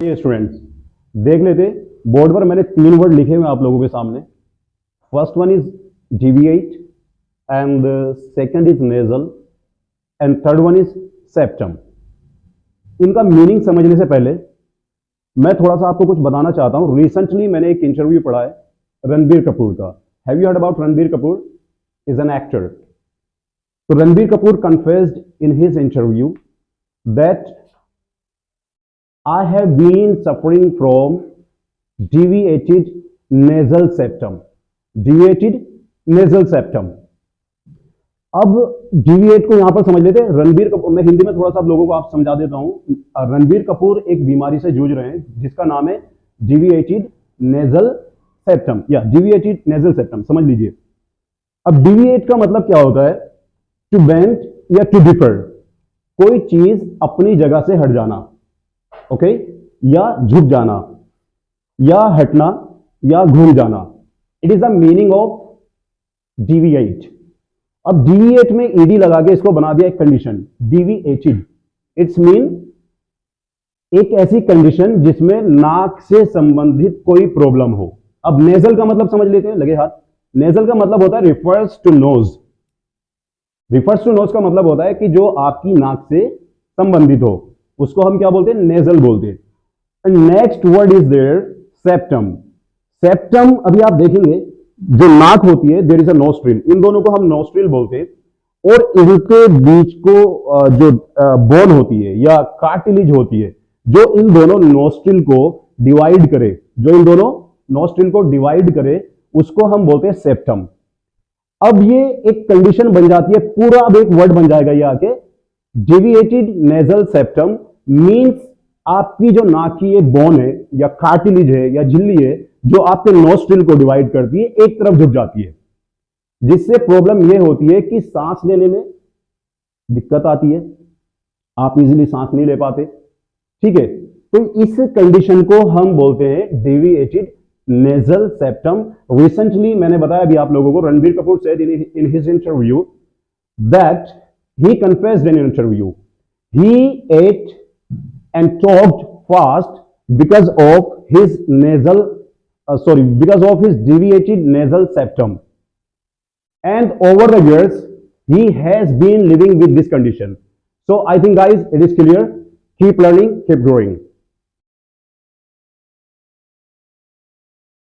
ये स्टूडेंट्स देख लेते, बोर्ड पर मैंने 3 वर्ड लिखे हुए आप लोगों के सामने। First one is deviate and second is nasal and third one is septum. इनका मीनिंग समझने से पहले मैं थोड़ा सा आपको कुछ बताना चाहता हूं। रिसेंटली मैंने एक इंटरव्यू पढ़ा है रणबीर कपूर का। Have you heard about Ranbir Kapoor? Is an actor. तो Ranbir Kapoor confessed in his interview that I have been suffering from deviated nasal septum. Deviated nasal septum. अब deviate को यहां पर समझ लेते हैं। रणबीर कपूर, मैं हिंदी में थोड़ा सा आप लोगों को आप समझा देता हूं। रणबीर कपूर एक बीमारी से जूझ रहे हैं जिसका नाम है deviated nasal septum या deviated nasal septum। समझ लीजिए। अब deviate का मतलब क्या होता है? To bend या to differ। कोई चीज अपनी जगह से हट जाना, ओके या झुक जाना या हटना या घूम जाना। It is the meaning of deviate. अब डिविएट में ईडी लगा के इसको बना दिया एक कंडीशन डिविएटेड। इट्स मीन एक ऐसी कंडीशन जिसमें नाक से संबंधित कोई प्रॉब्लम हो। अब नेजल का मतलब समझ लेते हैं, लगे हाथ। नेजल का मतलब होता है refers to nose. Refers to nose का मतलब होता है कि जो आपकी नाक से संबंधित हो, उसको हम क्या बोलते हैं? नेजल बोलते हैं। And next word is there septum. Septum अभी आप देखेंगे, जो नाक होती है देयर इज अ नोस्ट्रिल, इन दोनों को हम नोस्ट्रिल बोलते हैं। और इनके बीच को जो बोन होती है या कार्टिलेज होती है, जो इन दोनों नोस्ट्रिल को डिवाइड करे, जो इन दोनों नोस्ट्रिल को डिवाइड करे, उसको हम बोलते हैं सेप्टम। अब ये एक कंडीशन बन जाती है, पूरा अब एक वर्ड बन जाएगा ये आके। डिविएटेड नेजल सेप्टम मींस आपकी जो नाक की एक बोन है या कार्टिलेज है या झिल्ली है, जो आपके नोस्ट्रिल को डिवाइड करती है, एक तरफ झुक जाती है, जिससे प्रॉब्लम यह होती है कि सांस लेने में दिक्कत आती है, आप इजीली सांस नहीं ले पाते। ठीक है, तो इस कंडीशन को हम बोलते हैं डेविएटेड नेजल सेप्टम। रिसेंटली मैंने बताया अभी आप लोगों को, Ranbir Kapoor said in his interview that he confessed in an interview he ate and talked fast because of his because of his deviated nasal septum, and over the years he has been living with this condition. So I think guys it is clear. Keep learning, keep growing.